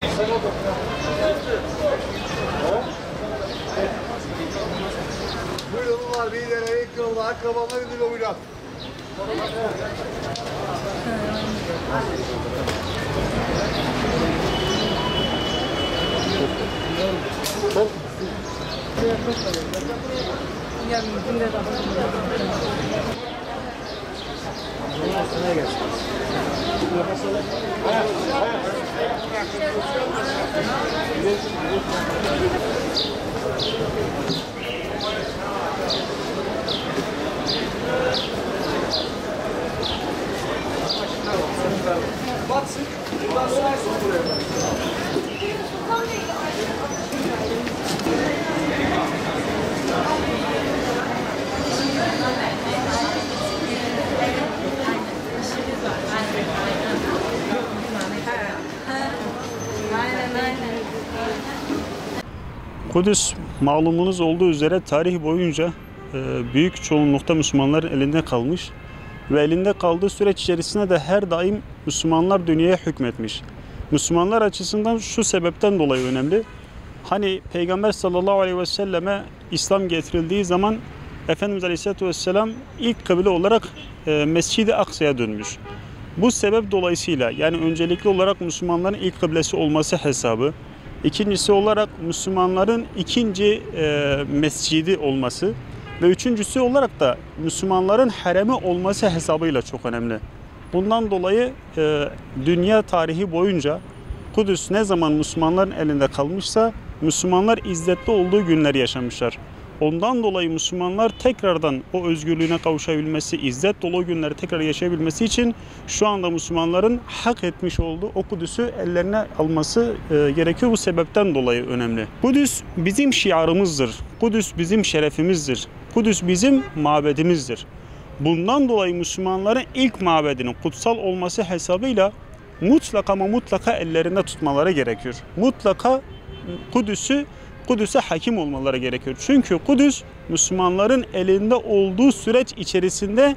Bu yollar bir yere ilk yolda akrabalar edil olacak. Batsın. Buradan sürersin buraya. Kudüs malumunuz olduğu üzere tarih boyunca büyük çoğunlukta Müslümanların elinde kalmış ve elinde kaldığı süreç içerisinde de her daim Müslümanlar dünyaya hükmetmiş. Müslümanlar açısından şu sebepten dolayı önemli. Hani Peygamber sallallahu aleyhi ve selleme İslam getirildiği zaman Efendimiz aleyhisselatü vesselam ilk kıble olarak Mescid-i Aksa'ya dönmüş. Bu sebep dolayısıyla yani öncelikli olarak Müslümanların ilk kıblesi olması hesabı, İkincisi olarak Müslümanların ikinci mescidi olması ve üçüncüsü olarak da Müslümanların haremi olması hesabıyla çok önemli. Bundan dolayı dünya tarihi boyunca Kudüs ne zaman Müslümanların elinde kalmışsa Müslümanlar izzetli olduğu günleri yaşamışlar. Ondan dolayı Müslümanlar tekrardan o özgürlüğüne kavuşabilmesi, izzet dolu günleri tekrar yaşayabilmesi için şu anda Müslümanların hak etmiş olduğu o Kudüs'ü ellerine alması gerekiyor. Bu sebepten dolayı önemli. Kudüs bizim şiarımızdır. Kudüs bizim şerefimizdir. Kudüs bizim mabedimizdir. Bundan dolayı Müslümanların ilk mabedinin kutsal olması hesabıyla mutlaka ellerinde tutmaları gerekiyor. Mutlaka Kudüs'e hakim olmaları gerekiyor. Çünkü Kudüs Müslümanların elinde olduğu süreç içerisinde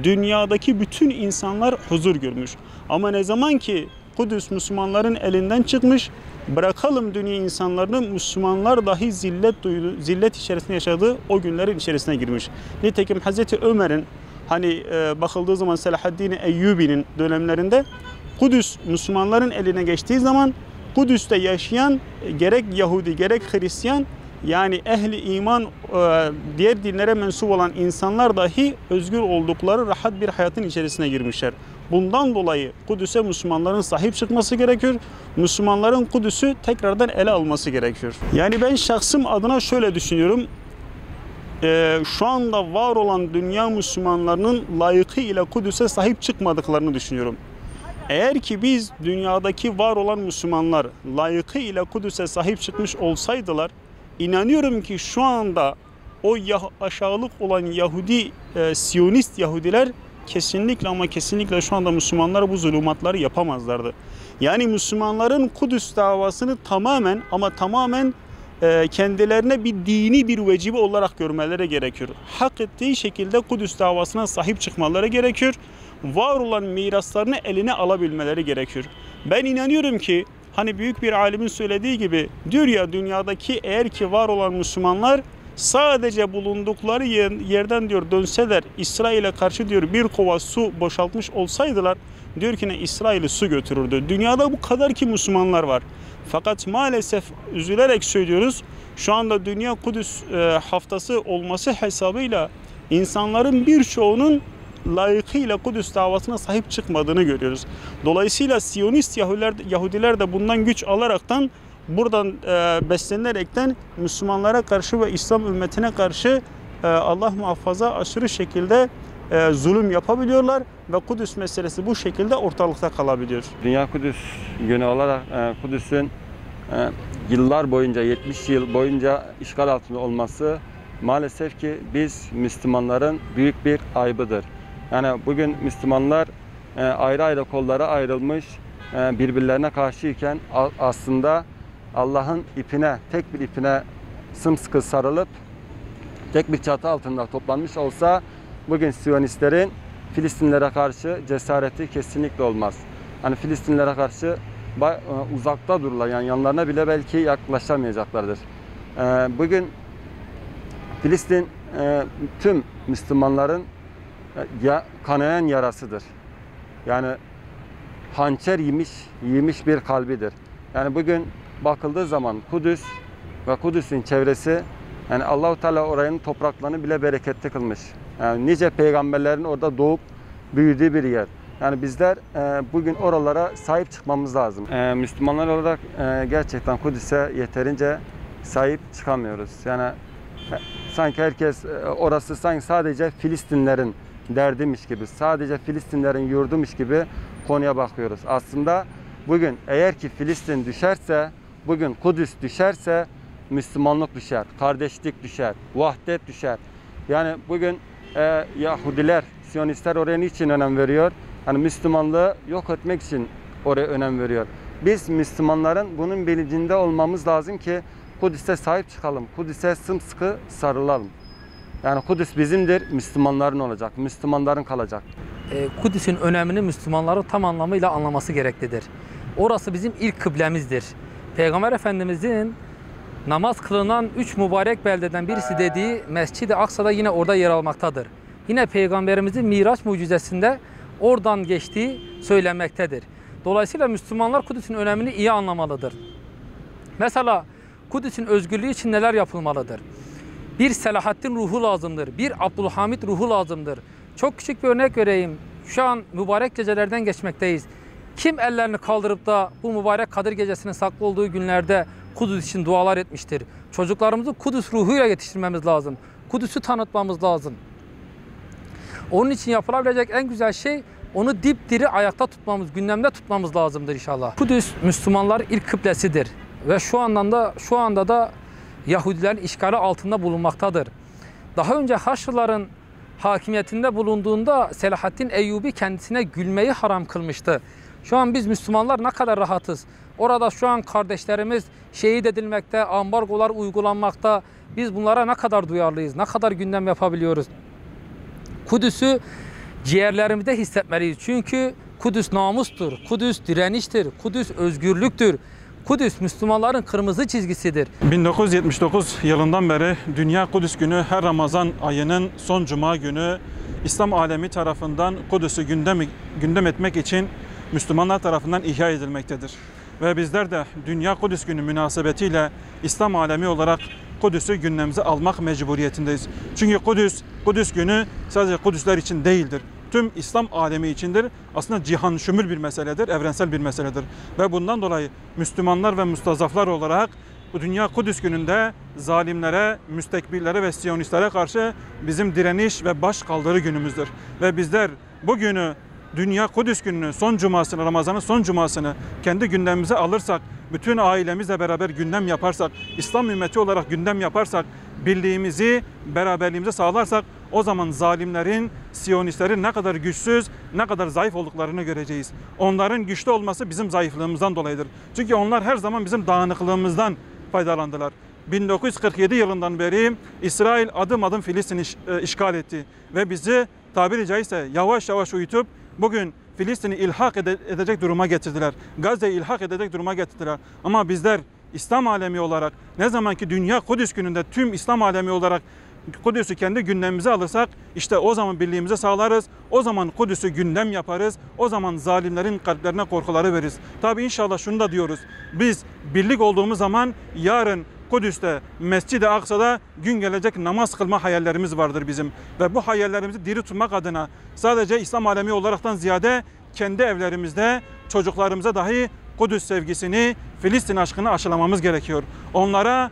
dünyadaki bütün insanlar huzur görmüş. Ama ne zaman ki Kudüs Müslümanların elinden çıkmış, bırakalım dünya insanlarını, Müslümanlar dahi zillet içerisinde yaşadığı o günlerin içerisine girmiş. Nitekim Hazreti Ömer'in bakıldığı zaman Selahaddin Eyyubi'nin dönemlerinde Kudüs Müslümanların eline geçtiği zaman Kudüs'te yaşayan gerek Yahudi gerek Hristiyan yani ehli iman diğer dinlere mensup olan insanlar dahi özgür oldukları rahat bir hayatın içerisine girmişler. Bundan dolayı Kudüs'e Müslümanların sahip çıkması gerekiyor. Müslümanların Kudüs'ü tekrardan ele alması gerekiyor. Yani ben şahsım adına şöyle düşünüyorum. Şu anda var olan dünya Müslümanlarının layıkıyla Kudüs'e sahip çıkmadıklarını düşünüyorum. Eğer ki biz dünyadaki var olan Müslümanlar layıkıyla Kudüs'e sahip çıkmış olsaydılar, inanıyorum ki şu anda o aşağılık olan Yahudi, Siyonist Yahudiler kesinlikle ama kesinlikle şu anda Müslümanlar bu zulümatları yapamazlardı. Yani Müslümanların Kudüs davasını tamamen kendilerine bir dini bir vecibe olarak görmeleri gerekiyor. Hak ettiği şekilde Kudüs davasına sahip çıkmaları gerekiyor. Var olan miraslarını eline alabilmeleri gerekiyor. Ben inanıyorum ki büyük bir alimin söylediği gibi diyor ya dünyadaki eğer ki var olan Müslümanlar sadece bulundukları yerden diyor dönseler İsrail'e karşı diyor bir kova su boşaltmış olsaydılar diyor ki İsrail'i su götürürdü. Dünyada bu kadar ki Müslümanlar var. Fakat maalesef üzülerek söylüyoruz şu anda Dünya Kudüs haftası olması hesabıyla insanların birçoğunun layıkıyla Kudüs davasına sahip çıkmadığını görüyoruz. Dolayısıyla Siyonist Yahudiler de bundan güç alaraktan buradan beslenerekten Müslümanlara karşı ve İslam ümmetine karşı Allah muhafaza aşırı şekilde zulüm yapabiliyorlar ve Kudüs meselesi bu şekilde ortalıkta kalabiliyor. Dünya Kudüs günü olarak Kudüs'ün yıllar boyunca 70 yıl boyunca işgal altında olması maalesef ki biz Müslümanların büyük bir aybıdır. Yani bugün Müslümanlar ayrı ayrı kollara ayrılmış birbirlerine karşıyken aslında Allah'ın ipine, tek bir ipine sımsıkı sarılıp tek bir çatı altında toplanmış olsa bugün Siyonistlerin Filistinlere karşı cesareti kesinlikle olmaz. Filistinlere karşı uzakta dururlar. Yani yanlarına bile belki yaklaşamayacaklardır. Bugün Filistin tüm Müslümanların kanayan yarasıdır. Yani hançer yemiş bir kalbidir. Yani bugün bakıldığı zaman Kudüs ve Kudüs'ün çevresi, yani Allahu Teala oranın topraklarını bile bereketli kılmış. Yani nice peygamberlerin orada doğup büyüdüğü bir yer. Yani bizler bugün oralara sahip çıkmamız lazım. Müslümanlar olarak gerçekten Kudüs'e yeterince sahip çıkamıyoruz. Yani sanki herkes orası sanki sadece Filistinlerin derdimiş gibi, sadece Filistinlerin yurdumuş gibi konuya bakıyoruz. Aslında bugün eğer ki Filistin düşerse, bugün Kudüs düşerse Müslümanlık düşer, kardeşlik düşer, vahdet düşer. Yani bugün Yahudiler, Siyonistler oraya niçin önem veriyor? Hani Müslümanlığı yok etmek için oraya önem veriyor. Biz Müslümanların bunun bilincinde olmamız lazım ki Kudüs'e sahip çıkalım, Kudüs'e sımsıkı sarılalım. Yani Kudüs bizimdir, Müslümanların olacak, Müslümanların kalacak. Kudüs'ün önemini Müslümanların tam anlamıyla anlaması gereklidir. Orası bizim ilk kıblemizdir. Peygamber Efendimizin namaz kılınan 3 mübarek beldeden birisi dediği Mescid-i Aksa'da yine orada yer almaktadır. Yine Peygamberimizin Miraç mucizesinde oradan geçtiği söylenmektedir. Dolayısıyla Müslümanlar Kudüs'ün önemini iyi anlamalıdır. Mesela Kudüs'ün özgürlüğü için neler yapılmalıdır? Bir Selahaddin ruhu lazımdır, bir Abdülhamid ruhu lazımdır. Çok küçük bir örnek vereyim. Şu an mübarek gecelerden geçmekteyiz. Kim ellerini kaldırıp da bu mübarek Kadir Gecesi'nin saklı olduğu günlerde Kudüs için dualar etmiştir? Çocuklarımızı Kudüs ruhuyla yetiştirmemiz lazım. Kudüs'ü tanıtmamız lazım. Onun için yapılabilecek en güzel şey onu dipdiri ayakta tutmamız, gündemde tutmamız lazımdır inşallah. Kudüs Müslümanlar ilk kıblesidir ve şu anda da Yahudilerin işgali altında bulunmaktadır. Daha önce Haçlıların hakimiyetinde bulunduğunda Selahaddin Eyyubi kendisine gülmeyi haram kılmıştı. Şu an biz Müslümanlar ne kadar rahatız. Orada şu an kardeşlerimiz şehit edilmekte, ambargolar uygulanmakta. Biz bunlara ne kadar duyarlıyız, ne kadar gündem yapabiliyoruz. Kudüs'ü ciğerlerimizde hissetmeliyiz. Çünkü Kudüs namustur, Kudüs direniştir, Kudüs özgürlüktür. Kudüs Müslümanların kırmızı çizgisidir. 1979 yılından beri Dünya Kudüs Günü her Ramazan ayının son cuma günü İslam alemi tarafından Kudüs'ü gündem etmek için Müslümanlar tarafından ihya edilmektedir. Ve bizler de Dünya Kudüs Günü münasebetiyle İslam alemi olarak Kudüs'ü gündemimize almak mecburiyetindeyiz. Çünkü Kudüs Günü sadece Kudüsler için değildir. Tüm İslam alemi içindir. Aslında cihan şumul bir meseledir, evrensel bir meseledir. Ve bundan dolayı Müslümanlar ve mustazaflar olarak bu Dünya Kudüs Günü'nde zalimlere, müstekbirlere ve siyonistlere karşı bizim direniş ve baş kaldırı günümüzdür. Ve bizler bu günü, Dünya Kudüs Günü'nün son cumasını, Ramazan'ın son cumasını kendi gündemimize alırsak, bütün ailemizle beraber gündem yaparsak, İslam ümmeti olarak gündem yaparsak, birliğimizi, beraberliğimizi sağlarsak o zaman zalimlerin, siyonistlerin ne kadar güçsüz, ne kadar zayıf olduklarını göreceğiz. Onların güçlü olması bizim zayıflığımızdan dolayıdır. Çünkü onlar her zaman bizim dağınıklığımızdan faydalandılar. 1947 yılından beri İsrail adım adım Filistin'i işgal etti ve bizi tabiri caizse yavaş yavaş uyutup bugün Filistin'i ilhak edecek duruma getirdiler. Gazze'yi ilhak edecek duruma getirdiler. Ama bizler İslam alemi olarak ne zaman ki Dünya Kudüs Günü'nde tüm İslam alemi olarak Kudüs'ü kendi gündemimize alırsak işte o zaman birliğimizi sağlarız. O zaman Kudüs'ü gündem yaparız. O zaman zalimlerin kalplerine korkuları veririz. Tabi inşallah şunu da diyoruz. Biz birlik olduğumuz zaman yarın Kudüs'te, Mescid-i Aksa'da gün gelecek namaz kılma hayallerimiz vardır bizim. Ve bu hayallerimizi diri tutmak adına sadece İslam alemi olaraktan ziyade kendi evlerimizde çocuklarımıza dahi Kudüs sevgisini, Filistin aşkını aşılamamız gerekiyor. Onlara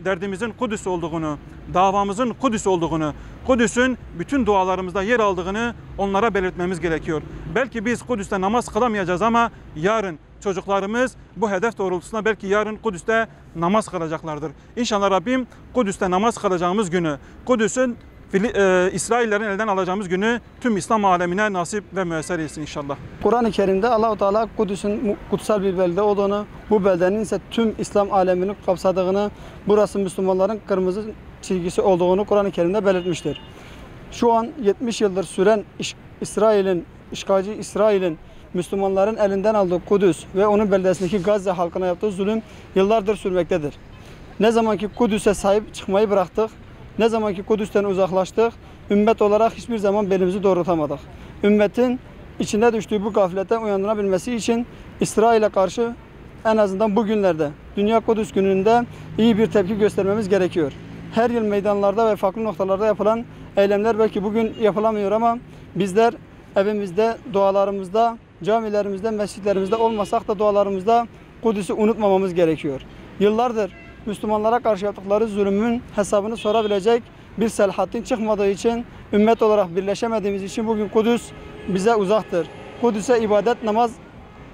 derdimizin Kudüs olduğunu, davamızın Kudüs olduğunu, Kudüs'ün bütün dualarımızda yer aldığını onlara belirtmemiz gerekiyor. Belki biz Kudüs'te namaz kılamayacağız ama yarın çocuklarımız bu hedef doğrultusunda belki yarın Kudüs'te namaz kılacaklardır. İnşallah Rabbim Kudüs'te namaz kılacağımız günü, Kudüs'ün İsraillerin elden alacağımız günü tüm İslam alemine nasip ve müyesser etsin inşallah. Kur'an-ı Kerim'de Allah-u Teala Kudüs'ün kutsal bir belde olduğunu, bu beldenin ise tüm İslam alemini kapsadığını, burası Müslümanların kırmızı çizgisi olduğunu Kur'an-ı Kerim'de belirtmiştir. Şu an 70 yıldır süren İsrail'in, işgalci İsrail'in Müslümanların elinden aldığı Kudüs ve onun beldesindeki Gazze halkına yaptığı zulüm yıllardır sürmektedir. Ne zamanki Kudüs'e sahip çıkmayı bıraktık, ne zamanki Kudüs'ten uzaklaştık, ümmet olarak hiçbir zaman belimizi doğrultamadık. Ümmetin içine düştüğü bu gafletten uyandırabilmesi için İsrail'e karşı en azından bugünlerde, Dünya Kudüs gününde iyi bir tepki göstermemiz gerekiyor. Her yıl meydanlarda ve farklı noktalarda yapılan eylemler belki bugün yapılamıyor ama bizler evimizde, dualarımızda, camilerimizde, mescitlerimizde olmasak da dualarımızda Kudüs'ü unutmamamız gerekiyor. Yıllardır Müslümanlara karşı yaptıkları zulümün hesabını sorabilecek bir Selahaddin çıkmadığı için, ümmet olarak birleşemediğimiz için bugün Kudüs bize uzaktır. Kudüs'e ibadet, namaz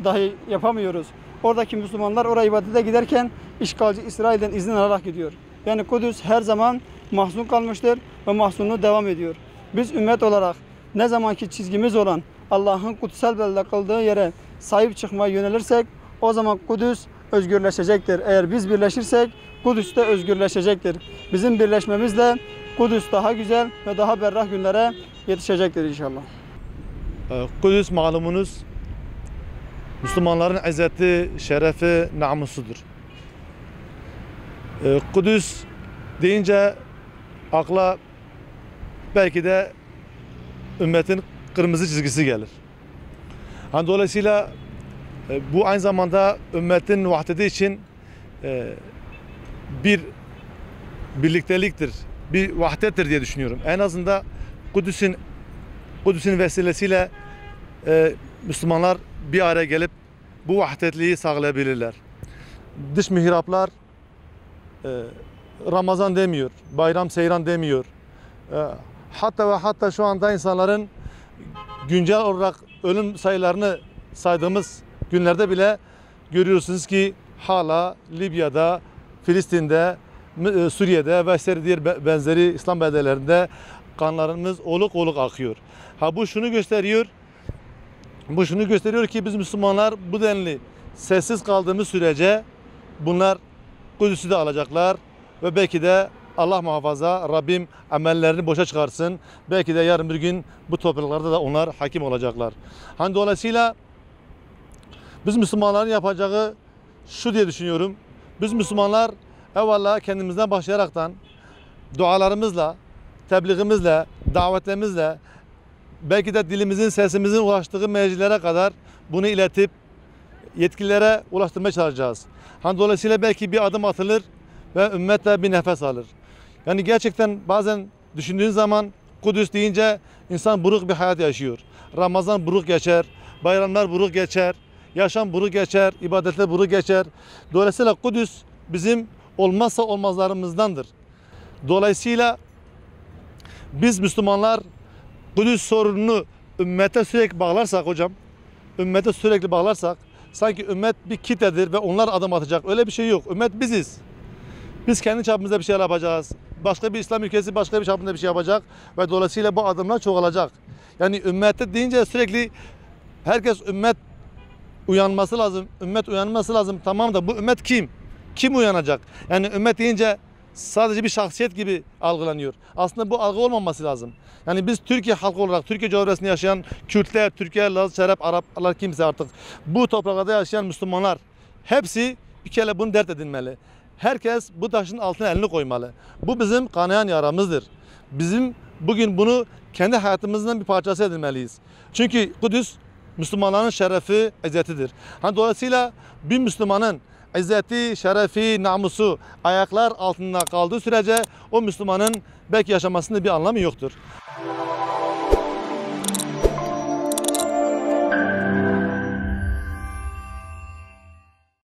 dahi yapamıyoruz. Oradaki Müslümanlar oraya ibadete giderken işgalci İsrail'den izin alarak gidiyor. Yani Kudüs her zaman mahzun kalmıştır ve mahzunluğu devam ediyor. Biz ümmet olarak ne zamanki çizgimiz olan Allah'ın kutsal belde kıldığı yere sahip çıkmaya yönelirsek o zaman Kudüs özgürleşecektir. Eğer biz birleşirsek Kudüs de özgürleşecektir. Bizim birleşmemizle Kudüs daha güzel ve daha berrak günlere yetişecektir inşallah. Kudüs malumunuz Müslümanların izzeti, şerefi, namusudur. Kudüs deyince akla belki de ümmetin kırmızı çizgisi gelir. Dolayısıyla bu aynı zamanda ümmetin vahdeti için bir birlikteliktir, bir vahdettir diye düşünüyorum. En azından Kudüs'ün vesilesiyle Müslümanlar bir araya gelip bu vahdetliği sağlayabilirler. Dış mihraplar Ramazan demiyor, bayram seyran demiyor. Hatta şu anda insanların güncel olarak ölüm sayılarını saydığımız günlerde bile görüyorsunuz ki hala Libya'da, Filistin'de, Suriye'de ve diğer benzeri İslam beldelerinde kanlarımız oluk oluk akıyor. Bu şunu gösteriyor ki biz Müslümanlar bu denli sessiz kaldığımız sürece bunlar Kudüs'ü de alacaklar ve belki de Allah muhafaza Rabbim amellerini boşa çıkarsın. Belki de yarın bir gün bu topraklarda da onlar hakim olacaklar. Dolayısıyla biz Müslümanların yapacağı şu diye düşünüyorum. Biz Müslümanlar evvela kendimizden başlayaraktan dualarımızla, tebliğimizle, davetlerimizle belki de dilimizin, sesimizin ulaştığı meclislere kadar bunu iletip yetkililere ulaştırmaya çalışacağız. Dolayısıyla belki bir adım atılır ve ümmet de bir nefes alır. Yani gerçekten bazen düşündüğün zaman Kudüs deyince insan buruk bir hayat yaşıyor. Ramazan buruk geçer, bayramlar buruk geçer, yaşam buruk geçer, ibadetler buruk geçer. Dolayısıyla Kudüs bizim olmazsa olmazlarımızdandır. Dolayısıyla biz Müslümanlar Kudüs sorununu ümmete sürekli bağlarsak hocam, ümmete sürekli bağlarsak sanki ümmet bir kitledir ve onlar adım atacak. Öyle bir şey yok. Ümmet biziz. Biz kendi çapımızda bir şeyler yapacağız. Başka bir İslam ülkesi başka bir çapında bir şey yapacak ve dolayısıyla bu adımlar çoğalacak. Yani ümmette deyince sürekli herkes ümmet uyanması lazım. Ümmet uyanması lazım. Tamam da bu ümmet kim? Kim uyanacak? Yani ümmet deyince sadece bir şahsiyet gibi algılanıyor. Aslında bu algı olmaması lazım. Yani biz Türkiye halkı olarak, Türkiye coğrafyasında yaşayan Kürtler, Türkler, Laz, Şerep, Araplar kimse artık bu topraklarda yaşayan Müslümanlar hepsi bir kere bunu dert edinmeli. Herkes bu taşın altına elini koymalı. Bu bizim kanayan yaramızdır. Bizim bugün bunu kendi hayatımızdan bir parçası edinmeliyiz. Çünkü Kudüs Müslümanların şerefi, izzetidir. Dolayısıyla bir Müslümanın izzeti, şerefi, namusu ayaklar altında kaldığı sürece o Müslümanın belki yaşamasında bir anlamı yoktur.